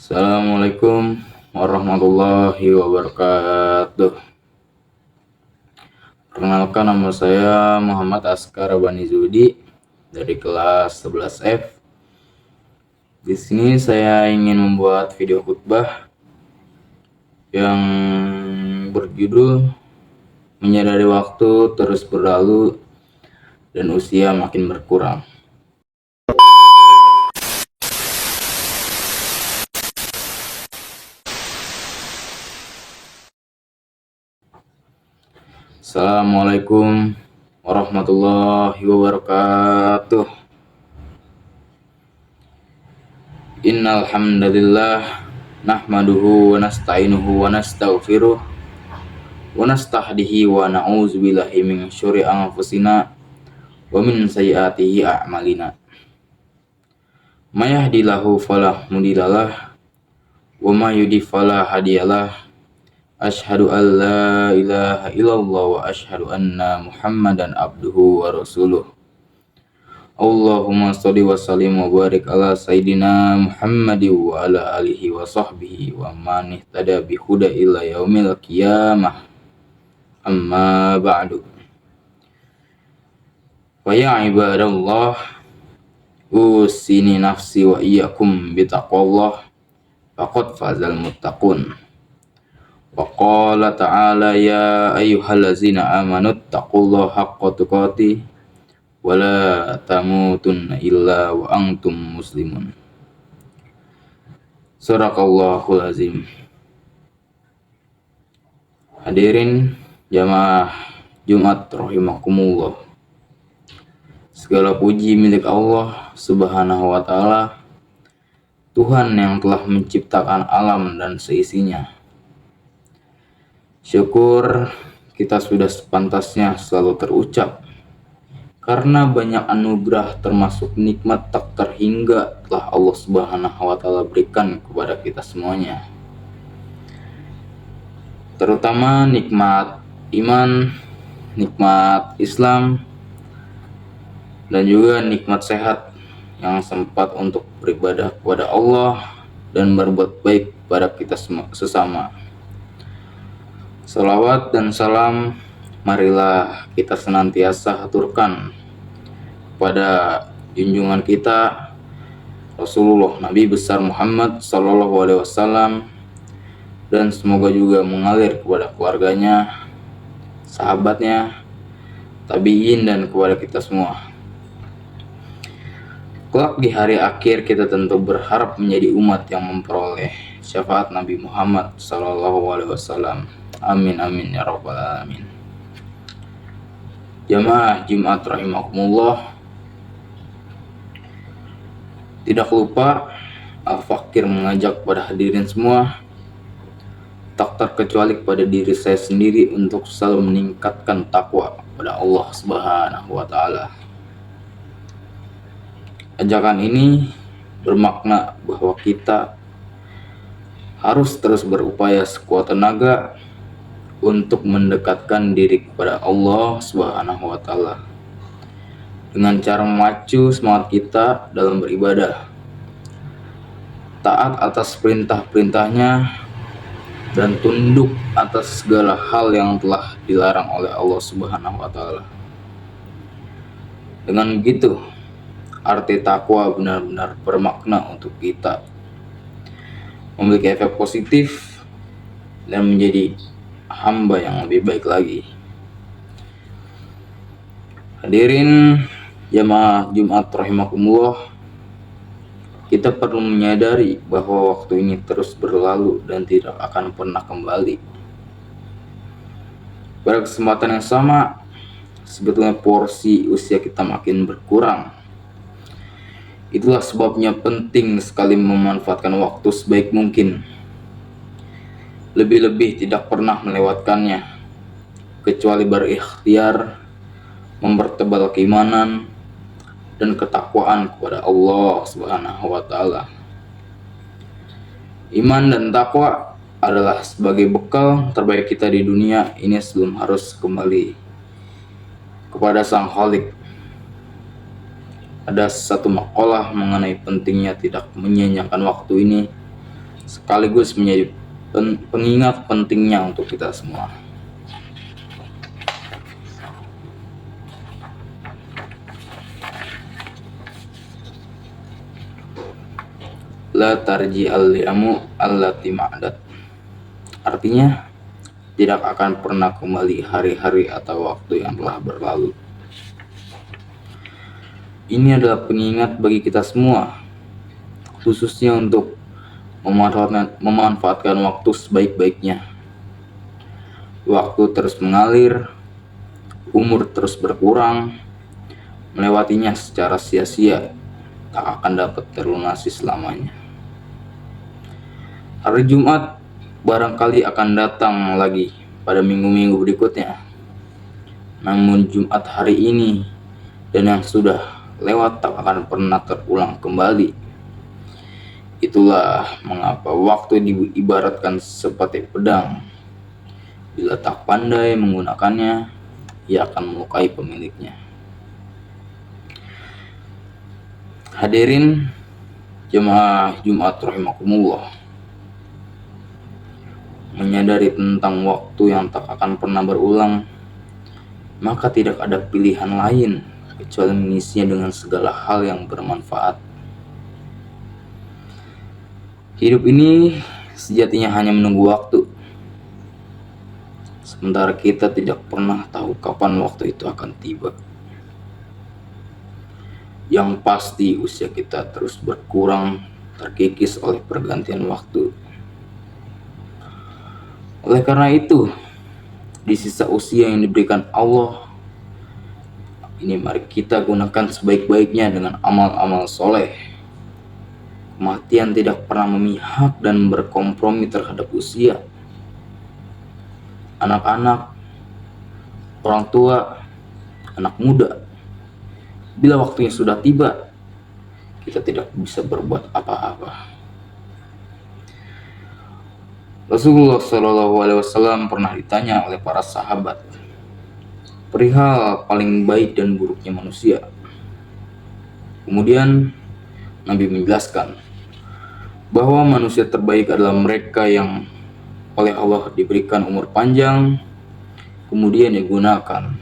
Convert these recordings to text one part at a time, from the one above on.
Assalamualaikum warahmatullahi wabarakatuh. Perkenalkan, nama saya Muhammad Askar Bani Zudi dari kelas 11F. Di sini saya ingin membuat video khutbah yang berjudul menyadari waktu terus berlalu dan usia makin berkurang. Assalamualaikum warahmatullahi wabarakatuh. Innal hamdalillah nahmaduhu wa nasta'inuhu wa nastaghfiruh wa nastahdihi wa na'udzu billahi min syururi anfusina wa min sayyiati a'malina. May yahdihillahu fala mudhillalah wa may yudhlil fala hadiyalah. Asyhadu an la ilaha illallah wa asyhadu anna Muhammadan abduhu wa rasuluh. Allahumma sholli wa sallim wa barik ala sayyidina Muhammadi wa ala alihi wa sahbihi wa man ihtada bi huda ila yaumil qiyamah. Amma ba'du. Wa ya ibadallah, usini nafsi wa iyyakum bi taqwallah faqad fazal muttaqun. Wa qala ta'ala ya ayyuhallazina amanu taqullaha haqqa tuqatih wa la tamutunna illa wa antum muslimun. Shadaqallahul azim. Hadirin jamaah Jumat rahimakumullah. Segala puji milik Allah Subhanahu wa taala, Tuhan yang telah menciptakan alam dan seisinya. Syukur kita sudah sepantasnya selalu terucap, karena banyak anugerah termasuk nikmat tak terhingga telah Allah Subhanahu wa taala berikan kepada kita semuanya. Terutama nikmat iman, nikmat Islam, dan juga nikmat sehat yang sempat untuk beribadah kepada Allah dan berbuat baik kepada kita sesama. Salawat dan salam marilah kita senantiasa haturkan pada junjungan kita Rasulullah Nabi besar Muhammad sallallahu alaihi wasallam, dan semoga juga mengalir kepada keluarganya, sahabatnya, tabi'in, dan kepada kita semua. Kelak di hari akhir kita tentu berharap menjadi umat yang memperoleh syafaat Nabi Muhammad sallallahu alaihi wasallam. Amin amin ya rabbal alamin. Jamaah Jumat rahimakumullah, tidak lupa Al-Fakir mengajak pada hadirin semua, tak terkecuali kepada diri saya sendiri, untuk selalu meningkatkan takwa kepada Allah Subhanahu wa taala. Ajakan ini bermakna bahwa kita harus terus berupaya sekuat tenaga untuk mendekatkan diri kepada Allah Subhanahu wa taala dengan cara memacu semangat kita dalam beribadah, taat atas perintah-perintahnya, dan tunduk atas segala hal yang telah dilarang oleh Allah Subhanahu wa taala. Dengan begitu, arti takwa benar-benar bermakna untuk kita, memiliki efek positif dan menjadi hamba yang lebih baik lagi. Hadirin jamaah Jumat rahimakumullah, kita perlu menyadari bahwa waktu ini terus berlalu dan tidak akan pernah kembali. Pada kesempatan yang sama, sebetulnya porsi usia kita makin berkurang. Itulah sebabnya penting sekali memanfaatkan waktu sebaik mungkin. Lebih-lebih tidak pernah melewatkannya, kecuali berikhtiar, mempertebal keimanan dan ketakwaan kepada Allah Subhanahu wa taala. Iman dan takwa adalah sebagai bekal terbaik kita di dunia ini sebelum harus kembali kepada Sang Khalik. Ada satu makalah mengenai pentingnya tidak menyia-nyiakan waktu ini sekaligus menjadi pengingat pentingnya untuk kita semua. La tarji al-yamu allati ma'adat. Artinya, tidak akan pernah kembali hari-hari atau waktu yang telah berlalu. Ini adalah pengingat bagi kita semua, khususnya untuk memanfaatkan waktu sebaik-baiknya. Waktu terus mengalir, umur terus berkurang, melewatinya secara sia-sia tak akan dapat terlunasi selamanya. Hari Jumat barangkali akan datang lagi pada minggu-minggu berikutnya. Namun Jumat hari ini dan yang sudah lewat tak akan pernah terulang kembali. Itulah mengapa waktu diibaratkan seperti pedang. Bila tak pandai menggunakannya, ia akan melukai pemiliknya. Hadirin jemaah Jumat rahimakumullah. Menyadari tentang waktu yang tak akan pernah berulang, maka tidak ada pilihan lain kecuali mengisinya dengan segala hal yang bermanfaat. Hidup ini sejatinya hanya menunggu waktu, sementara kita tidak pernah tahu kapan waktu itu akan tiba. Yang pasti usia kita terus berkurang, terkikis oleh pergantian waktu. Oleh karena itu, di sisa usia yang diberikan Allah ini, mari kita gunakan sebaik-baiknya dengan amal-amal soleh. Kematian tidak pernah memihak dan berkompromi terhadap usia. Anak-anak, orang tua, anak muda, bila waktunya sudah tiba, kita tidak bisa berbuat apa-apa. Rasulullah SAW pernah ditanya oleh para sahabat perihal paling baik dan buruknya manusia. Kemudian Nabi menjelaskan bahwa manusia terbaik adalah mereka yang oleh Allah diberikan umur panjang, kemudian digunakan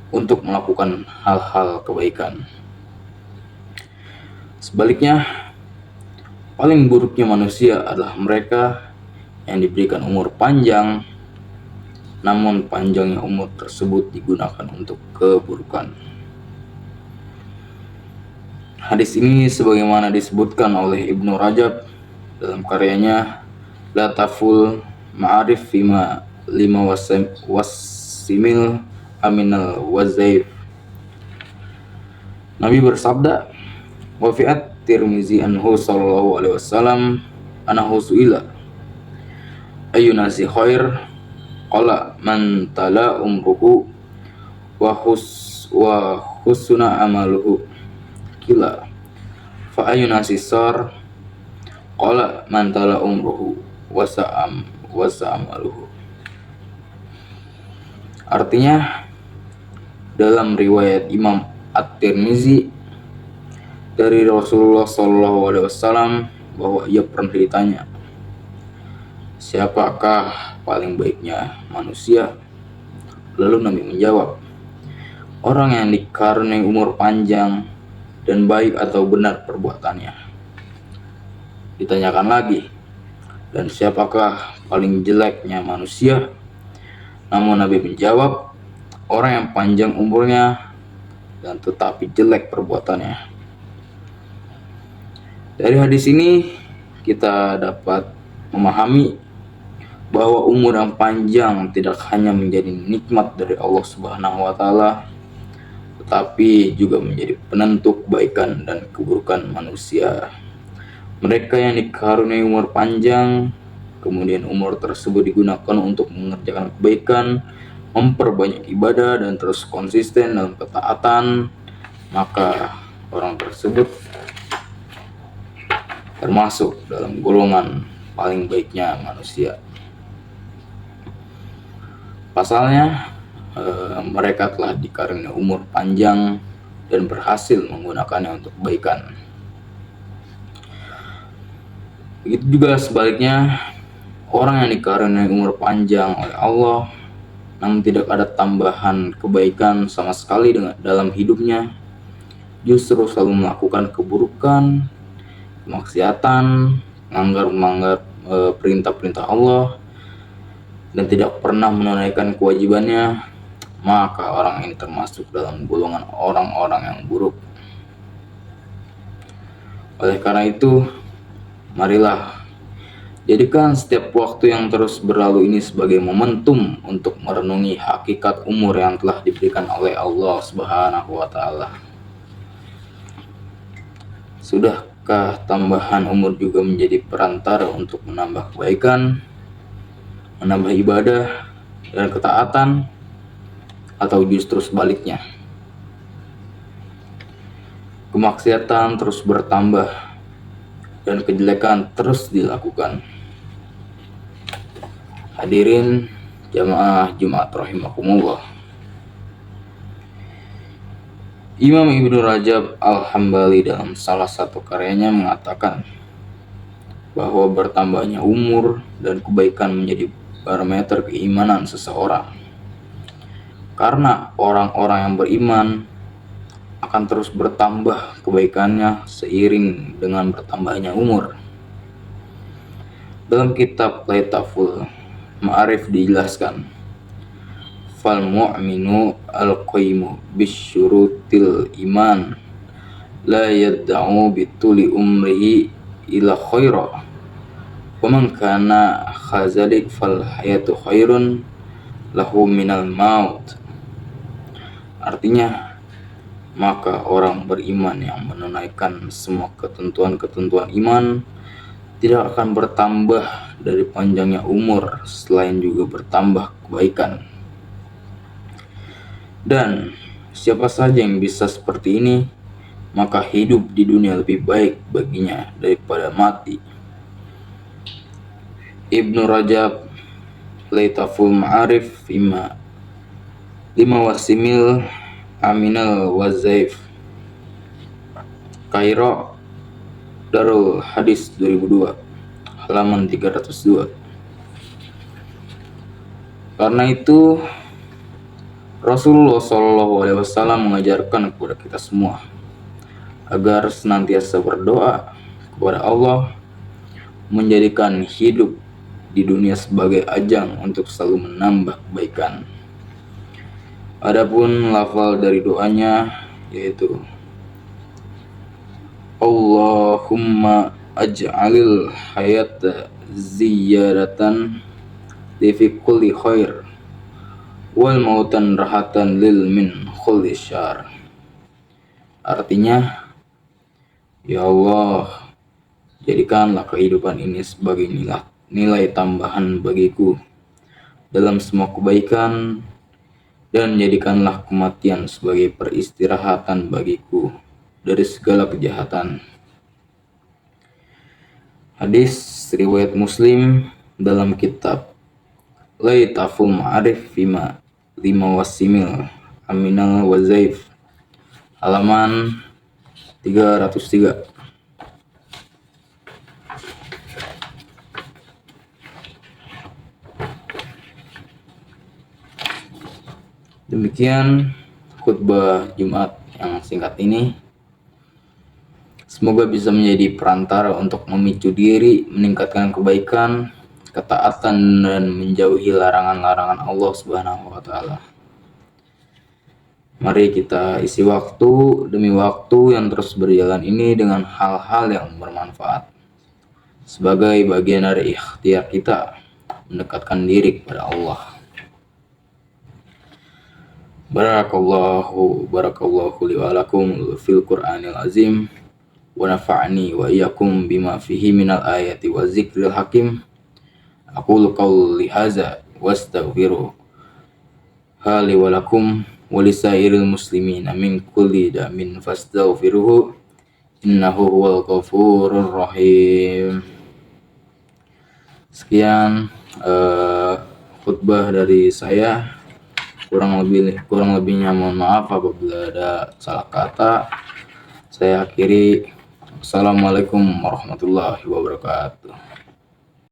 untuk melakukan hal-hal kebaikan. Sebaliknya, paling buruknya manusia adalah mereka yang diberikan umur panjang, namun panjangnya umur tersebut digunakan untuk keburukan. Hadis ini sebagaimana disebutkan oleh Ibnu Rajab dalam karyanya Lataful Ma'arif Fima Lima Wasimil Aminal Wazaif. Nabi bersabda, wafiat Tirmizi anhu sallallahu alaihi wasallam anahu su'ila ayyunasi khair, qala man tala umruhu wa husuna amaluhu, kila fa ayyunasi sar, qala man tala umruhu wa sa'amaluhu. Artinya, dalam riwayat Imam At-Tirmizi dari Rasulullah SAW bahwa ia pernah ditanya, siapakah paling baiknya manusia? Lalu Nabi menjawab, orang yang dikaruniai umur panjang dan baik atau benar perbuatannya. Ditanyakan lagi, dan siapakah paling jeleknya manusia? Namun Nabi menjawab, orang yang panjang umurnya dan tetapi jelek perbuatannya. Dari hadis ini kita dapat memahami bahwa umur yang panjang tidak hanya menjadi nikmat dari Allah Subhanahu wa taala, tetapi juga menjadi penentu kebaikan dan keburukan manusia. Mereka yang dikaruniai umur panjang, kemudian umur tersebut digunakan untuk mengerjakan kebaikan, memperbanyak ibadah dan terus konsisten dalam ketaatan, maka orang tersebut termasuk dalam golongan paling baiknya manusia. Pasalnya, mereka telah dikaruniai umur panjang dan berhasil menggunakannya untuk kebaikan. Begitu juga sebaliknya, orang yang dikaruniai umur panjang oleh Allah namun tidak ada tambahan kebaikan sama sekali dalam hidupnya, justru selalu melakukan keburukan, kemaksiatan, melanggar perintah-perintah Allah, dan tidak pernah menunaikan kewajibannya, maka orang ini termasuk dalam golongan orang-orang yang buruk. Oleh karena itu, marilah jadikan setiap waktu yang terus berlalu ini sebagai momentum untuk merenungi hakikat umur yang telah diberikan oleh Allah Subhanahu wa taala. Sudahkah tambahan umur juga menjadi perantara untuk menambah kebaikan, menambah ibadah dan ketaatan, atau justru sebaliknya? Kemaksiatan terus bertambah dan kejelekan terus dilakukan. Hadirin jamaah Jumat rahimakumullah. Imam Ibnu Rajab Al-Hambali dalam salah satu karyanya mengatakan bahwa bertambahnya umur dan kebaikan menjadi parameter keimanan seseorang. Karena orang-orang yang beriman akan terus bertambah kebaikannya seiring dengan bertambahnya umur. Dalam kitab Laitaful Ma'arif dijelaskan, fal mu'minu al-qaimu bisyurutil iman la yadda'u bituli umrihi ila khaira wa man kana khazalik fal hayatu khairun lahu minal maut. Artinya, maka orang beriman yang menunaikan semua ketentuan-ketentuan iman tidak akan bertambah dari panjangnya umur, selain juga bertambah kebaikan. Dan siapa saja yang bisa seperti ini, maka hidup di dunia lebih baik baginya daripada mati. Ibnu Rajab Laitaful Ma'arif lima wasimil Aminal Wazaif, Kairo, Darul Hadis 2002, halaman 302. Karena itu Rasulullah SAW mengajarkan kepada kita semua agar senantiasa berdoa kepada Allah, menjadikan hidup di dunia sebagai ajang untuk selalu menambah kebaikan. Adapun lafal dari doanya yaitu Allahumma aj'alil hayata ziyadatan li fi kulli khair wal mautan rahatan lil min kulli syar. Artinya, ya Allah, jadikanlah kehidupan ini sebagai nilai tambahan bagiku dalam semua kebaikan, dan jadikanlah kematian sebagai peristirahatan bagiku dari segala kejahatan. Hadis riwayat Muslim dalam kitab Laitaful Ma'arif lima wasimil Aminal Wazaif, halaman 303. Demikian khutbah Jumat yang singkat ini. Semoga bisa menjadi perantara untuk memicu diri, meningkatkan kebaikan, ketaatan, dan menjauhi larangan-larangan Allah Subhanahu wa taala. Mari kita isi waktu demi waktu yang terus berjalan ini dengan hal-hal yang bermanfaat, sebagai bagian dari ikhtiar kita mendekatkan diri kepada Allah. Barakallahu li wa lakum fil Qur'anil azim, wa nafa'ani wa iyyakum bima fihi minal ayati wa zikril hakim. Aqulu qawli hadza wa astaghfiru hali wa lakum wa lisairil muslimina min kulli damin fastaghfiruhu innahu huwal ghafurur rahim. Sekian khutbah dari saya. Kurang lebihnya mohon maaf apabila ada salah kata. Saya akhiri. Assalamualaikum warahmatullahi wabarakatuh.